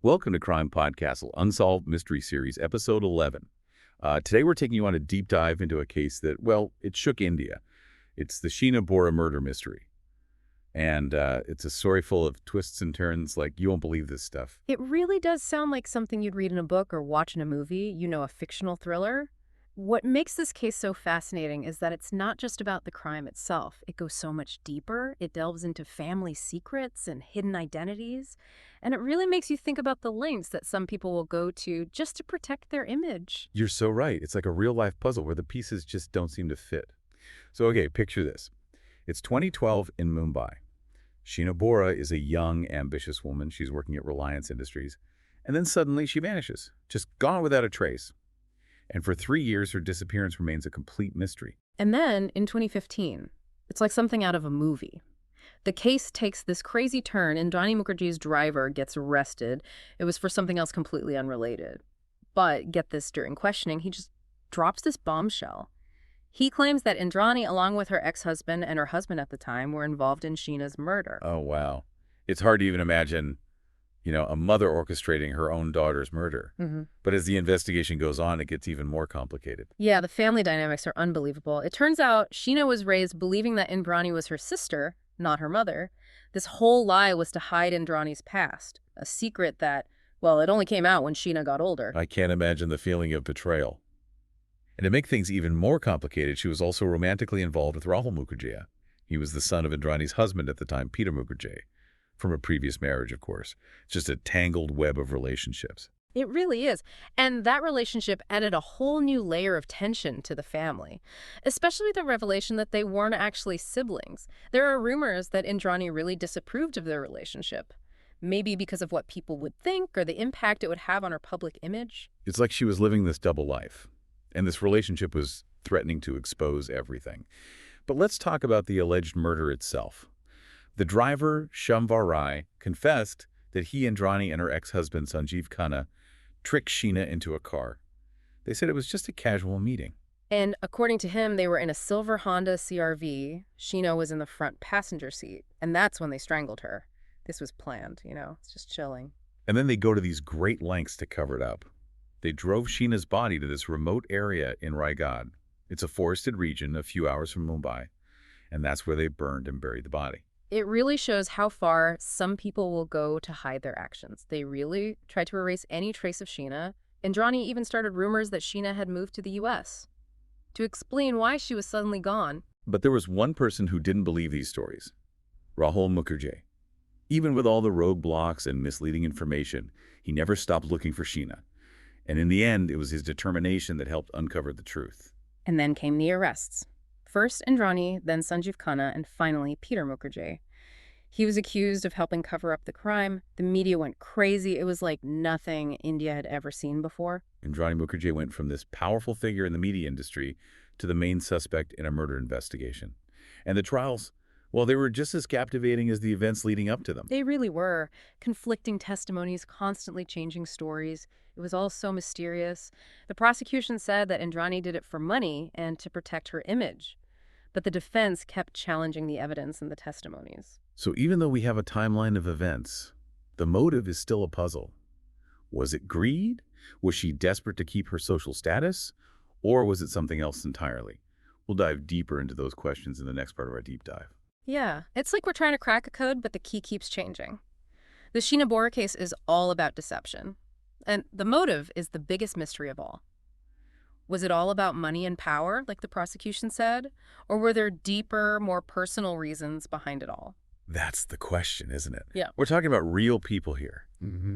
Welcome to CrimePod Castle, Unsolved Mystery Series, Episode 11. Today we're taking you on a deep dive into a case that, well, it shook India. It's the Sheena Bora murder mystery. And it's a story full of twists and turns like you won't believe this stuff. It really does sound like something you'd read in a book or watch in a movie, a fictional thriller. What makes this case so fascinating is that it's not just about the crime itself. It goes so much deeper. It delves into family secrets and hidden identities. And it really makes you think about the lengths that some people will go to just to protect their image. You're so right. It's like a real-life puzzle where the pieces just don't seem to fit. So, okay, picture this. It's 2012 in Mumbai. Sheena Bora is a young, ambitious woman. She's working at Reliance Industries. And then suddenly she vanishes, just gone without a trace. And for 3 years, her disappearance remains a complete mystery. And then, in 2015, it's like something out of a movie. The case takes this crazy turn. Indrani Mukerjea's driver gets arrested. It was for something else completely unrelated. But, get this, during questioning, he just drops this bombshell. He claims that Indrani, along with her ex-husband and her husband at the time, were involved in Sheena's murder. Oh, wow. It's hard to even imagine, a mother orchestrating her own daughter's murder. But as the investigation goes on, it gets even more complicated. Yeah, the family dynamics are unbelievable. It turns out Sheena was raised believing that Indrani was her sister, not her mother. This whole lie was to hide Indrani's past, a secret that, well, it only came out when Sheena got older. I can't imagine the feeling of betrayal. And to make things even more complicated, she was also romantically involved with Rahul Mukerjea. He was the son of Indrani's husband at the time, Peter Mukerjea, from a previous marriage, of course. It's just a tangled web of relationships. It really is. And that relationship added a whole new layer of tension to the family, especially the revelation that they weren't actually siblings. There are rumors that Indrani really disapproved of their relationship, maybe because of what people would think or the impact it would have on her public image. It's like she was living this double life, and this relationship was threatening to expose everything. But let's talk about the alleged murder itself. The driver, Shamvar Rai, confessed that he, Indrani, and her ex-husband, Sanjeev Khanna, tricked Sheena into a car. They said it was just a casual meeting. And according to him, they were in a silver Honda CR-V. Sheena was in the front passenger seat, and that's when they strangled her. This was planned, it's just chilling. And then they go to these great lengths to cover it up. They drove Sheena's body to this remote area in Raigad. It's a forested region a few hours from Mumbai, and that's where they burned and buried the body. It really shows how far some people will go to hide their actions. They really tried to erase any trace of Sheena. Indrani even started rumors that Sheena had moved to the U.S. to explain why she was suddenly gone. But there was one person who didn't believe these stories, Rahul Mukerjea. Even with all the roadblocks and misleading information, he never stopped looking for Sheena. And in the end, it was his determination that helped uncover the truth. And then came the arrests. First Indrani, then Sanjeev Khanna, and finally Peter Mukerjea. He was accused of helping cover up the crime. The media went crazy. It was like nothing India had ever seen before. Indrani Mukerjea went from this powerful figure in the media industry to the main suspect in a murder investigation. And the trials, well, they were just as captivating as the events leading up to them. They really were. Conflicting testimonies, constantly changing stories. It was all so mysterious. The prosecution said that Indrani did it for money and to protect her image. But the defense kept challenging the evidence and the testimonies. So even though we have a timeline of events, the motive is still a puzzle. Was it greed? Was she desperate to keep her social status? Or was it something else entirely? We'll dive deeper into those questions in the next part of our deep dive. Yeah, it's like we're trying to crack a code, but the key keeps changing. The Sheena Bora case is all about deception. And the motive is the biggest mystery of all. Was it all about money and power, like the prosecution said? Or were there deeper, more personal reasons behind it all? That's the question, isn't it? Yeah. We're talking about real people here,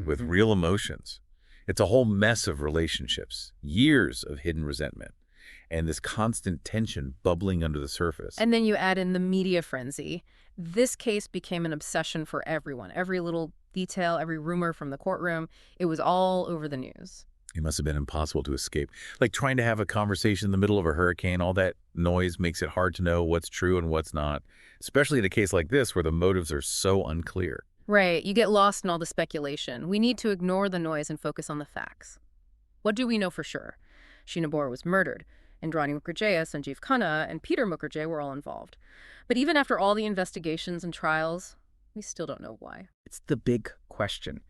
with real emotions. It's a whole mess of relationships, years of hidden resentment, and this constant tension bubbling under the surface. And then you add in the media frenzy. This case became an obsession for everyone. Every little detail, every rumor from the courtroom, it was all over the news. It must have been impossible to escape. Like trying to have a conversation in the middle of a hurricane, all that noise makes it hard to know what's true and what's not, especially in a case like this where the motives are so unclear. Right, you get lost in all the speculation. We need to ignore the noise and focus on the facts. What do we know for sure? Sheena Bora was murdered. Indrani Mukerjea, Sanjeev Khanna, and Peter Mukerjea were all involved. But even after all the investigations and trials, We still don't know why. It's the big question.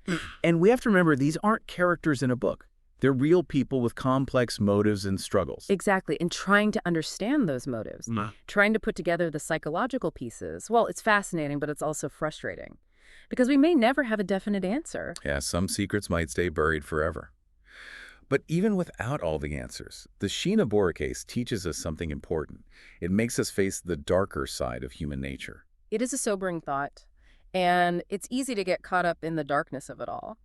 And we have to remember, these aren't characters in a book. They're real people with complex motives and struggles. Exactly, and trying to understand those motives, trying to put together the psychological pieces, well, it's fascinating, but it's also frustrating. Because we may never have a definite answer. Yeah, some secrets might stay buried forever. But even without all the answers, the Sheena Bora case teaches us something important. It makes us face the darker side of human nature. It is a sobering thought, and it's easy to get caught up in the darkness of it all.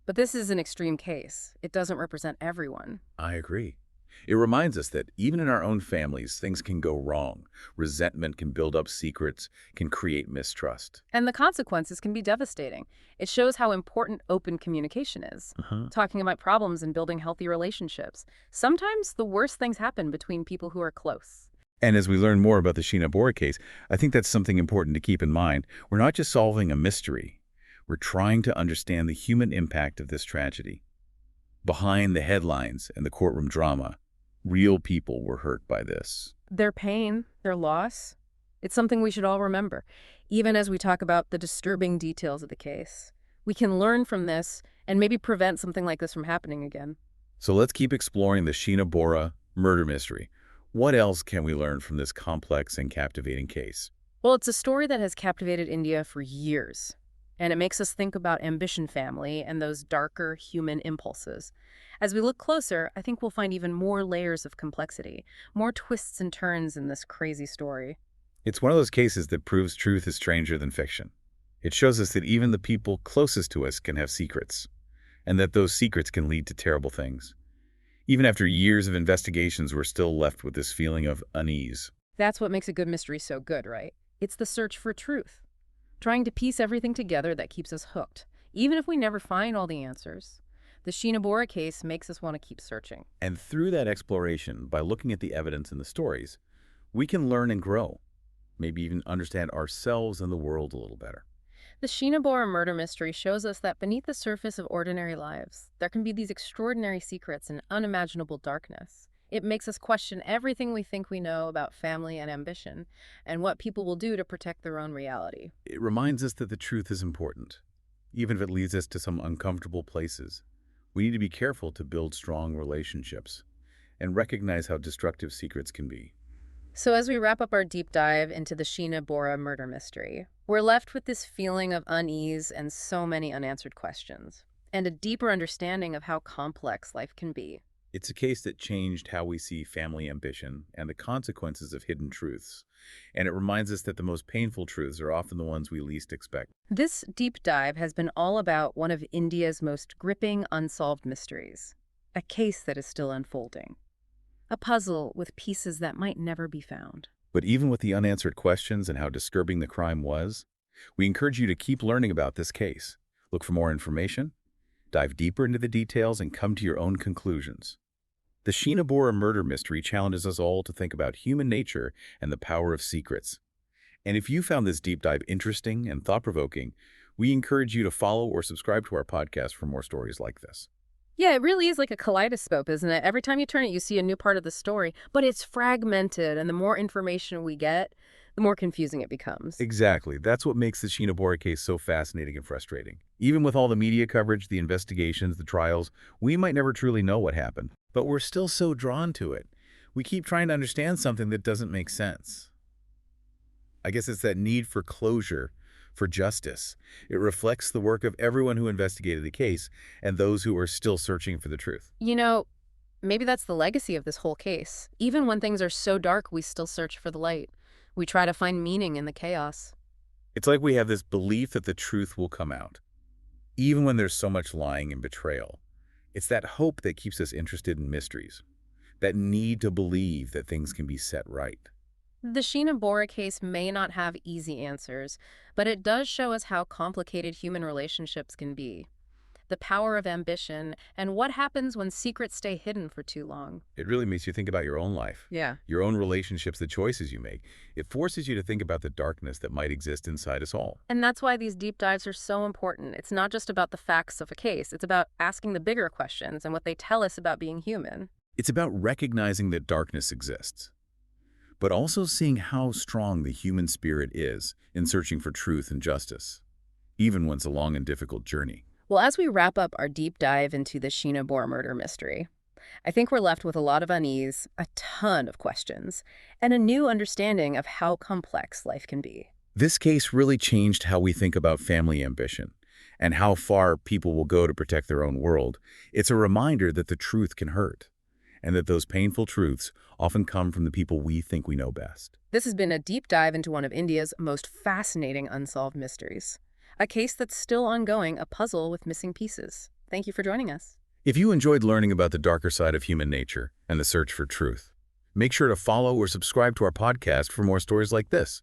But this is an extreme case. It doesn't represent everyone. I agree. It reminds us that even in our own families, things can go wrong. Resentment can build up secrets, can create mistrust. And the consequences can be devastating. It shows how important open communication is. Talking about problems and building healthy relationships. Sometimes the worst things happen between people who are close. And as we learn more about the Sheena Bora case, I think that's something important to keep in mind. We're not just solving a mystery. We're trying to understand the human impact of this tragedy. Behind the headlines and the courtroom drama, real people were hurt by this. Their pain, their loss, it's something we should all remember, even as we talk about the disturbing details of the case. We can learn from this and maybe prevent something like this from happening again. So let's keep exploring the Sheena Bora murder mystery. What else can we learn from this complex and captivating case? Well, it's a story that has captivated India for years. And it makes us think about ambition family and those darker human impulses. As we look closer, I think we'll find even more layers of complexity, more twists and turns in this crazy story. It's one of those cases that proves truth is stranger than fiction. It shows us that even the people closest to us can have secrets, and that those secrets can lead to terrible things. Even after years of investigations, we're still left with this feeling of unease. That's what makes a good mystery so good, right? It's the search for truth. Trying to piece everything together that keeps us hooked, even if we never find all the answers. The Sheena Bora case makes us want to keep searching. And through that exploration, by looking at the evidence in the stories, we can learn and grow, maybe even understand ourselves and the world a little better. The Sheena Bora murder mystery shows us that beneath the surface of ordinary lives, there can be these extraordinary secrets and unimaginable darkness. It makes us question everything we think we know about family and ambition, and what people will do to protect their own reality. It reminds us that the truth is important, even if it leads us to some uncomfortable places. We need to be careful to build strong relationships and recognize how destructive secrets can be. So as we wrap up our deep dive into the Sheena Bora murder mystery, we're left with this feeling of unease and so many unanswered questions, and a deeper understanding of how complex life can be. It's a case that changed how we see family ambition and the consequences of hidden truths. And it reminds us that the most painful truths are often the ones we least expect. This deep dive has been all about one of India's most gripping unsolved mysteries, a case that is still unfolding, a puzzle with pieces that might never be found. But even with the unanswered questions and how disturbing the crime was, we encourage you to keep learning about this case. Look for more information, dive deeper into the details, and come to your own conclusions. The Sheena Bora murder mystery challenges us all to think about human nature and the power of secrets. And if you found this deep dive interesting and thought-provoking, we encourage you to follow or subscribe to our podcast for more stories like this. Yeah, it really is like a kaleidoscope, isn't it? Every time you turn it, you see a new part of the story, but it's fragmented, and the more information we get, the more confusing it becomes. Exactly. That's what makes the Sheena Bora case so fascinating and frustrating. Even with all the media coverage, the investigations, the trials, we might never truly know what happened. But we're still so drawn to it. We keep trying to understand something that doesn't make sense. I guess it's that need for closure, for justice. It reflects the work of everyone who investigated the case and those who are still searching for the truth. You know, maybe that's the legacy of this whole case. Even when things are so dark, we still search for the light. We try to find meaning in the chaos. It's like we have this belief that the truth will come out, even when there's so much lying and betrayal. It's that hope that keeps us interested in mysteries, that need to believe that things can be set right. The Sheena Bora case may not have easy answers, but it does show us how complicated human relationships can be. The power of ambition, and what happens when secrets stay hidden for too long. It really makes you think about your own life, Yeah. your own relationships, the choices you make. It forces you to think about the darkness that might exist inside us all. And that's why these deep dives are so important. It's not just about the facts of a case. It's about asking the bigger questions and what they tell us about being human. It's about recognizing that darkness exists, but also seeing how strong the human spirit is in searching for truth and justice. even when it's a long and difficult journey. Well, as we wrap up our deep dive into the Sheena Bora murder mystery, I think we're left with a lot of unease, a ton of questions, and a new understanding of how complex life can be. This case really changed how we think about family ambition and how far people will go to protect their own world. It's a reminder that the truth can hurt, and that those painful truths often come from the people we think we know best. This has been a deep dive into one of India's most fascinating unsolved mysteries. A case that's still ongoing, a puzzle with missing pieces. Thank you for joining us. If you enjoyed learning about the darker side of human nature and the search for truth, make sure to follow or subscribe to our podcast for more stories like this.